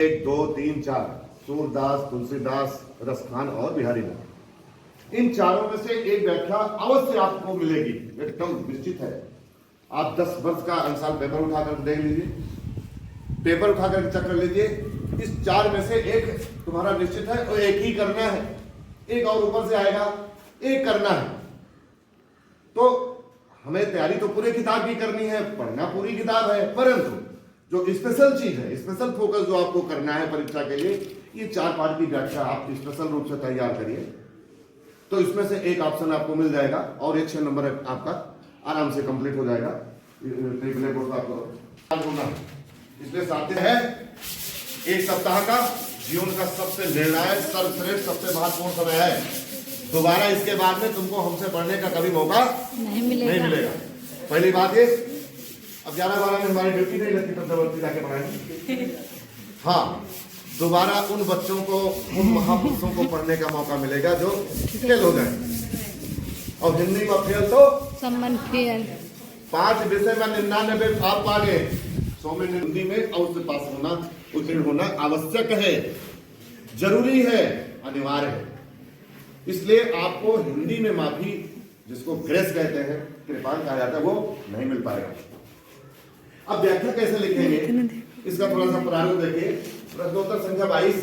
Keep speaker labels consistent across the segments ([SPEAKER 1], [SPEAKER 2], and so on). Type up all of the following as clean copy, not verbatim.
[SPEAKER 1] 1 2 3 4 सूरदास, तुलसीदास, रसखान और बिहारी दास। इन चारों में से एक व्याख्या अवश्य आपको मिलेगी, एकदम निश्चित है। आप 10 वर्ष का अनुसार पेपर उठाकर देख लीजिए, पेपर उठाकर चेक कर लीजिए। इस 4 में से एक तुम्हारा निश्चित है और एक ही करना है, एक और ऊपर से आएगा, एक करना है। तो हमें तैयारी तो पूरी किताब की करनी है, पढ़ना पूरी किताब है, परंतु जो स्पेशल चीज है, स्पेशल फोकस जो आपको करना है परीक्षा के लिए, ये 4 पार्ट की व्याख्या आप स्पेशल रूप से तैयार करिए। तो इसमें से एक ऑप्शन आपको मिल जाएगा और ये 6 नंबर आपका आराम से कंप्लीट हो जाएगा। ट्रिपल कोर्स आपको इसलिए साथ है एक सप्ताह का जीवन का सबसे निर्णायक, सर्वश्रेष्ठ, सबसे महत्वपूर्ण समय है। दोबारा इसके बाद में तुमको हमसे पढ़ने का कभी मौका नहीं मिलेगा। पहली बात ये, अब 11-12 में हमारी ड्यूटी नहीं लगती, तब जबरदस्ती जाके पढ़ाएंगे। हाँ, दोबारा उन बच्चों को, उन महापुरुषों को पढ़ने का मौका मिलेगा जो फेल हो गए। और हिंदी में फेल तो
[SPEAKER 2] सम्मान फेल,
[SPEAKER 1] 5 विषय में 99 आप पा गए, 100 में हिंदी में अवश्य पास होना, उत्तीर्ण होना आवश्यक है, जरूरी है, अनिवार्य है। इसलिए आपको हिंदी में माफी, जिसको ग्रेस कहते हैं, कृपाण कहा जाता है, वो नहीं मिल पाएगा। अब व्याख्या कैसे लिखेंगे, इसका थोड़ा सा प्रारूप देखिए। प्रश्नोत्तर संख्या 22,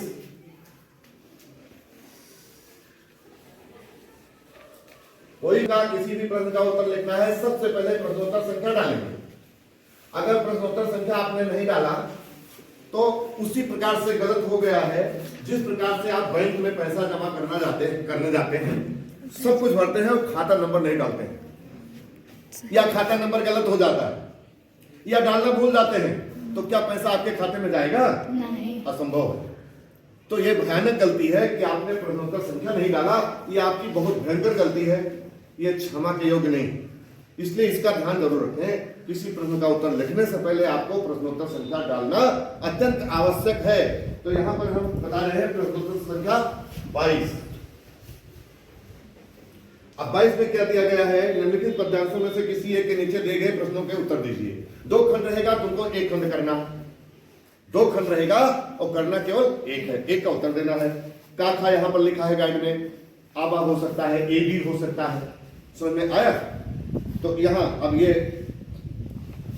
[SPEAKER 1] कोई का किसी भी प्रश्न का उत्तर लिखना है, सबसे पहले प्रश्नोत्तर संख्या डालेंगे। अगर प्रश्नोत्तर संख्या आपने नहीं डाला तो उसी प्रकार से गलत हो गया है जिस प्रकार से आप बैंक में पैसा जमा करने जाते हैं, सब कुछ भरते हैं और खाता नंबर नहीं डालते हैं, या खाता नंबर गलत हो जाता है, या डालना भूल जाते हैं, तो क्या पैसा आपके खाते में जाएगा?
[SPEAKER 2] नहीं,
[SPEAKER 1] असंभव है। तो ये भयानक गलती है कि आपने प्रश्नोत्तर संख्या नहीं डाला, ये आपकी बहुत भयंकर गलती है, ये क्षमा के योग्य नहीं। इसलिए इसका ध्यान जरूर रखें, किसी प्रश्न का उत्तर लिखने से पहले आपको प्रश्नोत्तर संख्या डालना अत्यंत आवश्यक है। तो यहां पर हम बता रहे हैं प्रश्नोत्तर संख्या 22। अब 22 में क्या दिया गया है, निम्नलिखित पद्यांशों में से किसी एक के नीचे दिए गए प्रश्नों के उत्तर दीजिए। 2 खंड रहेगा, तुमको 1 खंड करना, 2 खंड रहेगा और करना केवल एक है, एक का उत्तर देना है। का खा यहां पर लिखा है गाइड में, आबा हो सकता है, ए बी हो सकता है, समझ में आया? तो यहां अब ये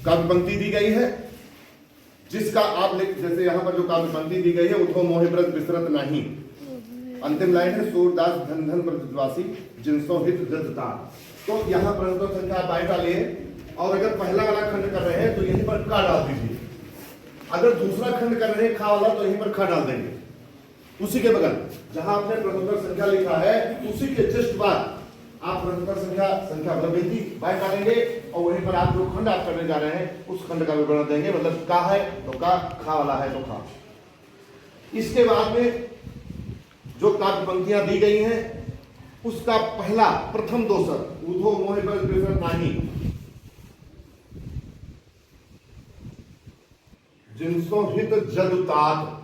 [SPEAKER 1] काव्य पंक्ति दी गई है, जिसका आप जैसे यहां पर जो काव्य पंक्ति दी गई है, उठो मोहि व्रत विसरत नहीं, अंतिम लाइन है सूरदास धन धन व्रतवासी जिनसो हित जता। तो यहां प्रश्नोत्तर संख्या 22 डालिए, और अगर पहला वाला खंड कर रहे हैं तो यहीं पर का डाल दीजिए, अगर दूसरा खंड कर रहे हैं खा वाला तो यहीं पर खा डाल देंगे। उसी के बगल जहां आपने प्रश्नोत्तर संख्या लिखा है उसी के जस्ट बाद आप प्रश्नोत्तर संख्या मतलब 22 डालेंगे, और वहीं पर आप जो खंड आप करने जा रहे हैं उस खंड का विवरण देंगे। मतलब का है तो का, खा वाला है तो खा। इसके बाद में जो काव्य पंक्तियां दी गई हैं उसका पहला प्रथम दोषर, उधो मोहि व्रत विसरत नाही, जिनसो हित जदुतात,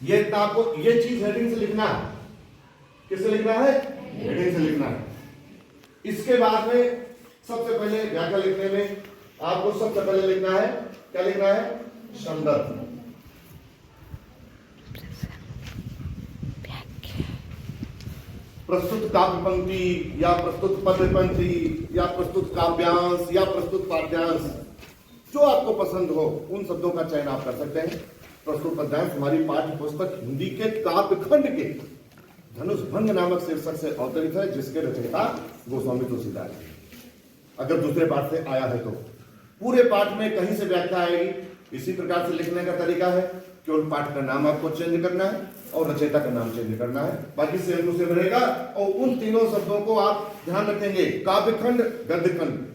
[SPEAKER 1] ये आपको ये चीज हेडिंग से लिखना है। किससे लिखना है? हेडिंग से लिखना है। इसके बाद में सबसे पहले व्याख्या लिखने में आपको सबसे पहले लिखना है, क्या लिखना है? संदर्भ। प्रस्तुत काव्य पंक्ति या प्रस्तुत पद्य पंक्ति या प्रस्तुत काव्यांश या प्रस्तुत पाठ्यांश, जो आपको पसंद हो उन शब्दों का चयन आप कर सकते हैं। प्रस्तुत पद्यांश हमारी पाठ्य पुस्तक हिंदी के काव्य खंड के धनुष भंग नामक शीर्षक से अवतरित है, जिसके रचयिता गोस्वामी तुलसीदास। अगर दूसरे पाठ से आया है तो पूरे पाठ में कहीं से व्याख्या आएगी। इसी प्रकार से लिखने का तरीका है, केवल पाठ का नाम आपको चेंज करना है और रचयिता का नाम चेंज करना है, बाकी सेम टू सेम रहेगा। और उन तीनों शब्दों को आप ध्यान रखेंगे, काव्य खंड, गद्य खंड,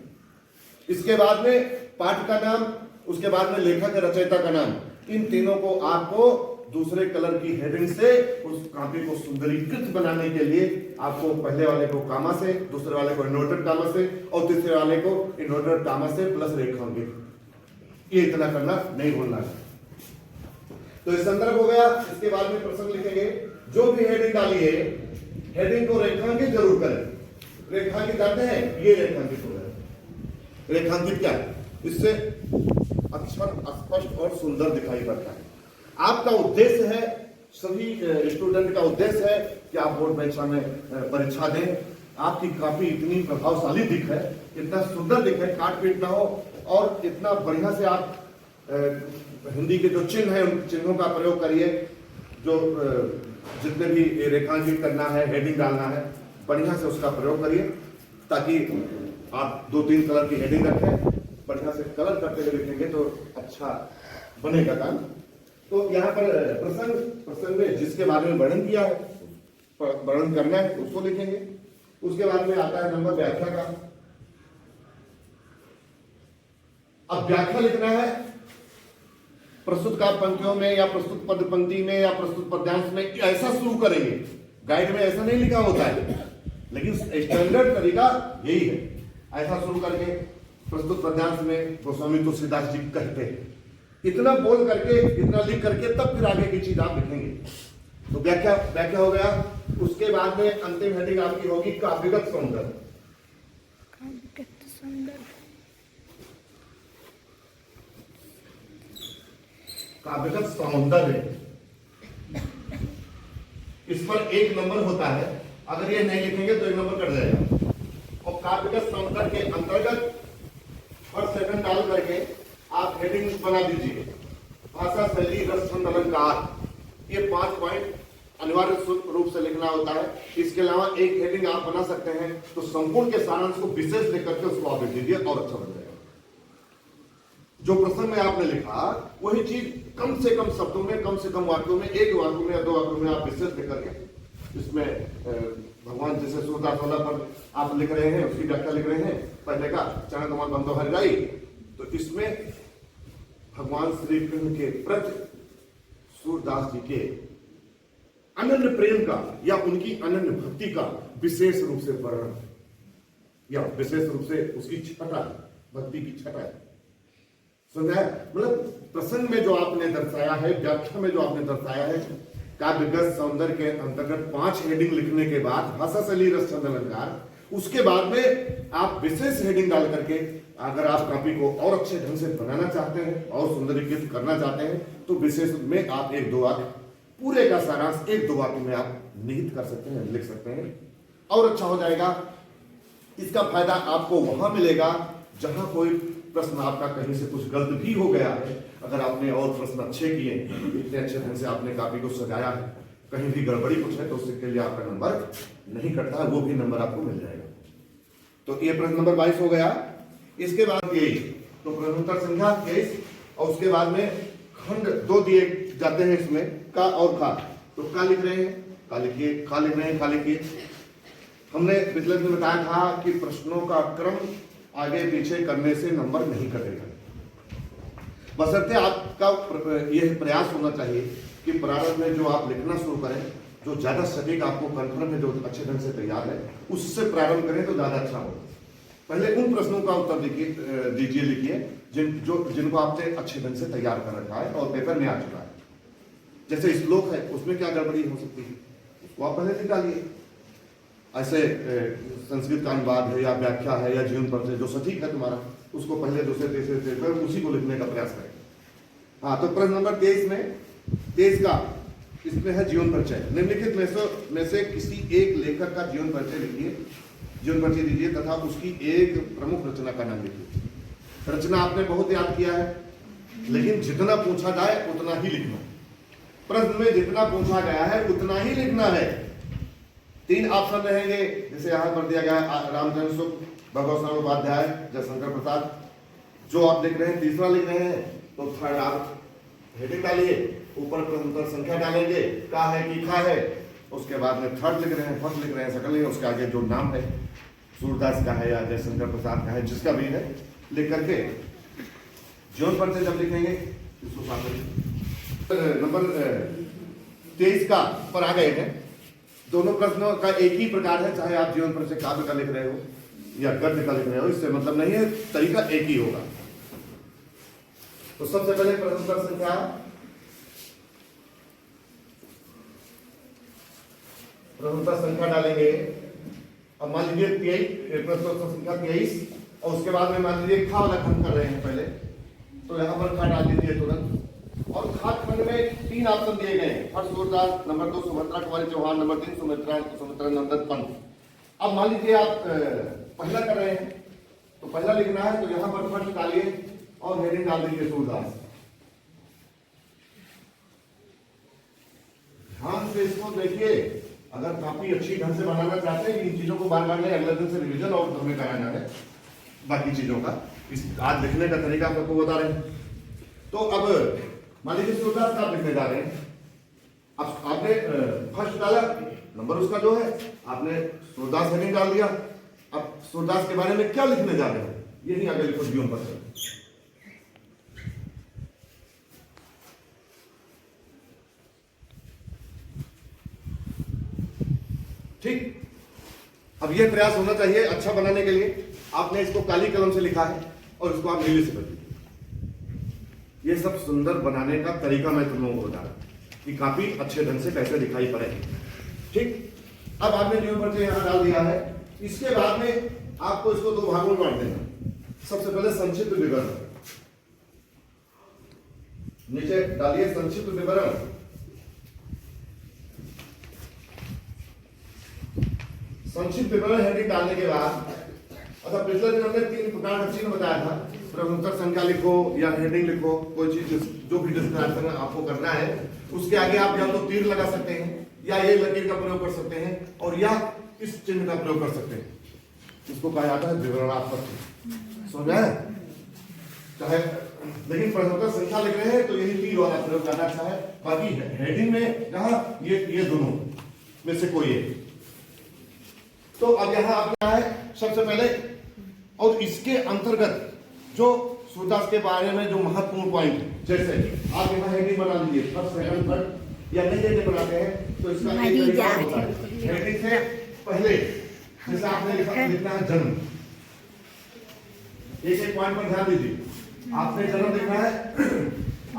[SPEAKER 1] इसके बाद में पाठ का नाम, उसके बाद में लेखक रचयिता का नाम। इन तीनों को आपको दूसरे कलर की हेडिंग से उस काव्य को सुंदरीकृत बनाने के लिए आपको पहले वाले को कामा से, दूसरे वाले को इन्वर्टेड कामा से और तीसरे वाले को इन्वर्टेड कामा से प्लस रेखांकित, ये इतना करना नहीं भूलना है। तो ये संदर्भ हो गया। इसके बाद में प्रसंग लिखेंगे, जो भी हेडिंग डाली है हेडिंग को रेखांकित जरूर करें। रेखांकित आते हैं, ये रेखांकित हो गया। रेखांकित क्या है, इससे अक्षर स्पष्ट और सुंदर दिखाई पड़ता है। आपका उद्देश्य है, सभी स्टूडेंट का उद्देश्य है कि आप बोर्ड परीक्षा में परीक्षा दें, आपकी कॉपी इतनी प्रभावशाली दिखे, इतना सुंदर दिखे, काट पीट ना हो, और इतना बढ़िया से आप हिंदी के जो चिन्ह है उन चिन्हों का प्रयोग करिए। जो जितने भी रेखांकित करना है, हेडिंग डालना है, बढ़िया से उसका प्रयोग करिए, ताकि आप 2-3 कलर की हेडिंग रखें, बढ़िया से कलर करते हुए लिखेंगे तो अच्छा बनेगा काम। तो यहाँ पर प्रसंग में जिसके बारे में वर्णन किया है, वर्णन करना है, उसको लिखेंगे। उसके बाद में आता है नंबर व्याख्या का। अब व्याख्या लिखना है, प्रस्तुत काव्य पंक्तियों में या प्रस्तुत पद पंक्ति में या प्रस्तुत पद्यांश में ऐसा शुरू करेंगे। गाइड में ऐसा नहीं लिखा होता है, लेकिन स्टैंडर्ड तरीका यही है। ऐसा शुरू करके प्रस्तुत पद्यांश में गोस्वामी तुलसीदास जी कहते हैं, इतना बोल करके, इतना लिख करके तब फिर आगे की चीज आप लिखेंगे। तो व्याख्या हो गया। उसके बाद में अंतिम हेडिंग आपकी होगी काव्यगत सौंदर्य। काव्यगत सौंदर्य, इस पर 1 नंबर होता है। अगर ये नहीं लिखेंगे तो 1 नंबर कट जाएगा। और काव्यगत सौंदर्य के अंतर्गत और सेकंड डाल करके आप हेडिंग बना दीजिए, भाषा, शैली, रस, छंद, अलंकार। ये 5 पॉइंट अनिवार्य रूप से लिखना होता है। इसके अलावा एक हेडिंग आप बना सकते हैं, तो संपूर्ण के सारांश को विशेष लेकर के उसको आप लिख दीजिए और अच्छा बन जाएगा। जो प्रसंग में आपने लिखा वही चीज कम से कम शब्दों में, कम से कम वाक्यों में, 1 वाक्य में या 2 वाक्यों में आप विशेष लिख करके इसमें भगवान जैसे सूरदास वाला पर आप लिख रहे हैं, उसकी व्याख्या लिख रहे हैं, पहले का चरण कमल बंदो हरिलाई, तो इसमें भगवान श्री कृष्ण के प्रति सूरदास जी के अनन्य प्रेम का या उनकी अनन्य भक्ति का विशेष रूप से वर्णन या विशेष रूप से उसकी छटा, भक्ति की छटा है। समझा है? मतलब प्रसंग में जो आपने दर्शाया है, व्याख्या में जो आपने दर्शाया है, काव्यगत सौंदर्य के अंतर्गत 5 हेडिंग लिखने के बाद भाषा, शैली, रस, छंद, अलंकार, उसके बाद में आप विशेष हेडिंग डाल करके अगर आप कॉपी को और अच्छे ढंग से बनाना चाहते हैं और सुंदरीकृत करना चाहते हैं, तो विशेष में आप 1-2 वाक्य, पूरे का सारांश 1-2 वाक्य में आप निहित कर सकते हैं, लिख सकते हैं, और अच्छा हो जाएगा। इसका फायदा आपको वहां मिलेगा जहां कोई प्रश्न आपका कहीं से कुछ गलत भी हो गया है। अगर आपने और प्रश्न अच्छे किए, इतने अच्छे ढंग से आपने कॉपी को सजाया है, कहीं भी गड़बड़ी कुछ है तो उसके लिए आपका नंबर नहीं कटता, वो भी नंबर आपको मिल जाएगा। तो ये प्रश्न नंबर 22 हो गया। इसके बाद 23, तो प्रश्नोत्तर संख्या 23, और उसके बाद में खंड 2 दिए जाते हैं इसमें, का और खा। तो का लिख रहे हैं, का लिखिए, खा लिख रहे हैं, खा लिखिए। हमने पिछले दिन बताया था कि प्रश्नों का क्रम आगे पीछे करने से नंबर नहीं कटेगा, बशर्ते आपका यह प्रयास होना चाहिए कि प्रारंभ में जो आप लिखना शुरू करें, जो ज्यादा सटीक आपको कंफर्म है, जो अच्छे ढंग से तैयार है, उससे प्रारंभ करें तो ज्यादा अच्छा होगा। पहले उन प्रश्नों का उत्तर दीजिए, लिखिए जिनको आपने अच्छे ढंग से तैयार कर रखा है और पेपर में आ चुका है। जैसे श्लोक है, उसमें क्या गड़बड़ी हो सकती है, उसको आप पहले निकालिए। ऐसे संस्कृत का अनुवाद है या व्याख्या है या जीवन परिचय, जो सटीक है तुम्हारा, उसको पहले, दूसरे, तीसरे पेपर उसी को लिखने का प्रयास करें। हाँ, तो प्रश्न नंबर 23 में, 23 का इसमें है जीवन परिचय। निम्नलिखित में से किसी एक लेखक का जीवन परिचय लिखिए, जीवन परिचय दीजिए तथा उसकी एक प्रमुख रचना का नाम लिखिए। रचना आपने बहुत याद किया है, लेकिन जितना पूछा जाए उतना ही लिखना। प्रश्न में जितना पूछा गया है उतना ही लिखना है। 3 ऑप्शन रहेंगे, जैसे यहां पर दिया गया है, रामचंद्र शुक्ल, भगवत राम उपाध्याय, जयशंकर प्रसाद। जो आप लिख रहे हैं, तीसरा लिख रहे हैं, तो थर्ड आप हेडिंग डालिए, ऊपर प्रश्नोत्तर संख्या डालेंगे, का है कि खा है, उसके बाद में थर्ड लिख रहे हैं, फर्स्ट लिख रहे हैं, सेकंड लिख, उसके आगे जो नाम है, सूरदास का है या जयशंकर प्रसाद का है, जिसका भी है, लिख करके जीवन परिचय जब लिखेंगे इसको साथ नंबर 23 का पर आ गए हैं। दोनों प्रश्नों का एक ही प्रकार है, चाहे आप जीवन परिचय काव्य का लिख रहे हो या गद्य का लिख रहे हो, इससे मतलब नहीं है, तरीका एक ही होगा। तो सबसे पहले प्रश्नोत्तर संख्या, प्रश्नोत्तर संख्या डालेंगे। अब मान लीजिए 23, प्रश्नोत्तर संख्या 23, और उसके बाद में मान लीजिए खा वाला खंड कर रहे हैं पहले, तो यहाँ पर खा डाल दीजिए तुरंत। और खा खंड में 3 ऑप्शन दिए गए हैं, first Surdas, number 2 Sumitra Kumari Chauhan, number 3 Sumitra नंदन पंत। अब मान लीजिए आप पहला कर रहे हैं, तो पहला लिखना है, तो यहाँ पर फर्स्ट डालिए और हेडिंग डाल दीजिए सूरदास। ध्यान से इसको देखिए, अगर काफी अच्छी ढंग से बनाना चाहते हैं, इन चीजों को बार बार नहीं, अगले दिन से रिवीजन और हमें कराना है बाकी चीजों का। इस आज लिखने का तरीका आप सबको बता रहे हैं। तो अब मान लीजिए सूरदास का आप लिखने जा रहे हैं, अब आपने फर्स्ट डाला, नंबर उसका जो है आपने सूरदास हेडिंग डाल दिया। अब सूरदास के बारे में क्या लिखने जा रहे हैं, यही आगे लिखो जीवन पर। ठीक, अब यह प्रयास होना चाहिए अच्छा बनाने के लिए। आपने इसको काली कलम से लिखा है और इसको आप नीली से कर दीजिए। ये सब सुंदर बनाने का तरीका मैं तुम लोगों को बता रहा कि काफी अच्छे ढंग से कैसे दिखाई पड़े। ठीक, अब आपने जीवन पर यहां डाल दिया है। इसके बाद में आपको इसको 2 भागों में बांट देना। सबसे पहले संक्षिप्त विवरण, नीचे डालिए संक्षिप्त विवरण। संक्षिप्त विवरण हेडिंग डालने के बाद, अच्छा पिछले दिन हमने 3 प्रकार का चिन्ह बताया था, प्रश्नोत्तर संख्या लिखो या हेडिंग लिखो, कोई चीज जो भी डिस्क्रिप्शन आपको करना है, उसके आगे आप या तो तीर लगा सकते हैं, या ये लकीर का प्रयोग कर सकते हैं, और या इस चिन्ह का प्रयोग कर सकते हैं। इसको कहा जाता है विवरणात्मक। समझ में? चाहे लेकिन प्रश्नोत्तर संख्या लिख रहे हैं तो यही तीर वाला प्रयोग करना अच्छा है। बाकी हेडिंग में जहाँ ये दोनों में से कोई है। तो अब यहां आपका है सबसे पहले, और इसके अंतर्गत जो सूरदास के बारे में जो महत्वपूर्ण पॉइंट, जैसे आप यहाँ हेडिंग बना लीजिए, फर्स्ट सेकंड थर्ड या नहीं बनाते हैं तो इसका एक तरीका होता है। हेडिंग से पहले जैसे आपने लिखना है जन्म, एक पॉइंट पर ध्यान दीजिए। आपने जन्म लिखना है,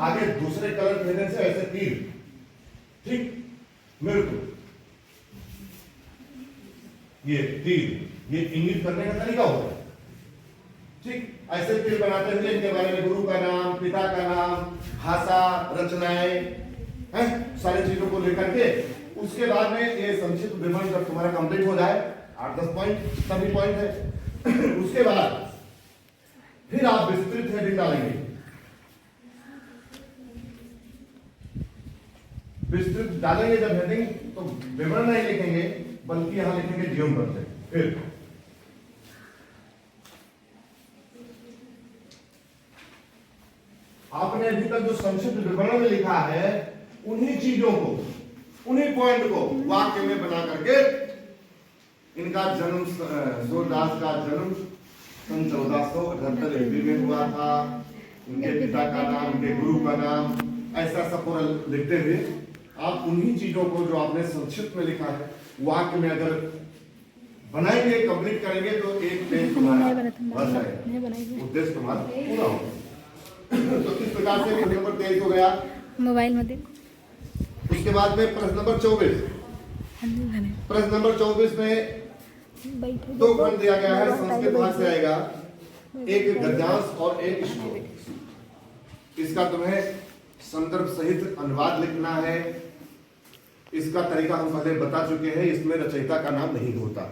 [SPEAKER 1] आगे दूसरे कलर भेजने से ऐसे तीर, ठीक, मृत्यु, ये तीर, ये इंगित करने का तरीका होता है। ठीक, ऐसे तीर बनाते हुए इनके बारे में गुरु का नाम, पिता का नाम, भाषा, रचनाएं हैं, सारी चीजों को लेकर के उसके बाद में ये संक्षिप्त विवरण जब तुम्हारा कंप्लीट हो जाए, 8-10 पॉइंट सभी पॉइंट है, उसके बाद फिर आप विस्तृत हेडिंग डालेंगे। विस्तृत डालेंगे जब हेडिंग, तो विवरण नहीं लिखेंगे बल्कि यहां लिखेंगे जीवन पर। फिर आपने अभी तक जो संक्षिप्त विवरण में लिखा है, उन्हीं चीजों को, उन्हीं पॉइंट को वाक्य में बना करके, इनका जन्म, सूरदास का जन्म सन 1478 ईस्वी में हुआ था, इनके पिता का नाम, इनके गुरु का नाम, ऐसा सब पूरा लिखते हुए आप उन्हीं चीजों को जो आपने संक्षिप्त में लिखा है वाक्य में अगर बनाएंगे, कंप्लीट करेंगे, तो एक पेज तुम्हारा बन जाएगा, उद्देश्य तुम्हारा पूरा होगा। तो इस प्रकार से नंबर 23 हो गया
[SPEAKER 2] मोबाइल में।
[SPEAKER 1] उसके बाद में प्रश्न नंबर 24। प्रश्न नंबर 24 में 2 खंड दिया गया है, संस्कृत भाग से आएगा, एक गद्यांश और एक श्लोक। इसका तुम्हें संदर्भ सहित अनुवाद लिखना है। इसका तरीका हम पहले बता चुके हैं, इसमें रचयिता का नाम नहीं होता।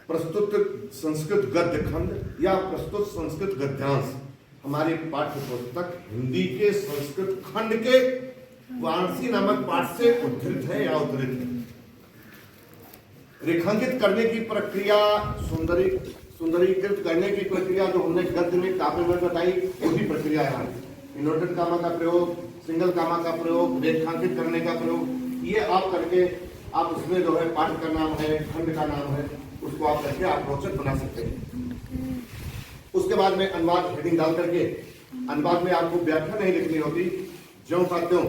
[SPEAKER 1] प्रस्तुत संस्कृत गद्य खंड या प्रस्तुत संस्कृत गद्यांश हमारी पाठ्य पुस्तक हिंदी के संस्कृत खंड के वाराणसी नामक पाठ से उद्धृत है या उद्धृत है। रेखांकित करने की प्रक्रिया, सुंदरीकृत करने की प्रक्रिया जो हमने गद्य में काव्य में बताई, वही प्रक्रिया है। इन्वर्टेड कामा का प्रयोग, सिंगल कामा का प्रयोग, रेखांकित करने का प्रयोग, ये आप करके आप उसमें जो है पाठ का नाम है, खंड का नाम है, उसको आप करके आप रोचक बना सकते हैं। उसके बाद में अनुवाद हेडिंग डाल करके, अनुवाद में आपको व्याख्या नहीं लिखनी होती, ज्यों का त्यों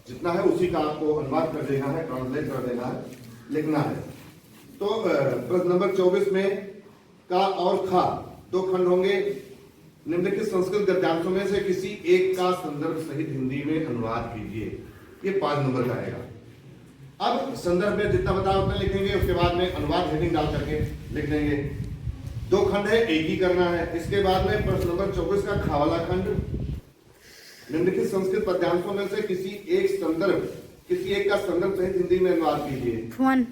[SPEAKER 1] जितना है उसी का आपको अनुवाद कर देना है, ट्रांसलेट कर देना है, लिखना है। तो प्रश्न नंबर 24 में का और खा 2 खंड होंगे। निम्नलिखित संस्कृत गद्यांशों में से किसी एक का संदर्भ सहित हिंदी में अनुवाद कीजिए। ये 5 नंबर का आएगा। अब संदर्भ में जितना बताया उतना लिखेंगे, उसके बाद में अनुवाद हेडिंग डाल करके लिख देंगे। दो खंड है, एक ही करना है। इसके बाद में प्रश्न नंबर 24 का खा वाला खंड, निम्नलिखित संस्कृत पद्यांशों में से किसी एक का संदर्भ सहित हिंदी में अनुवाद कीजिए।
[SPEAKER 2] फोन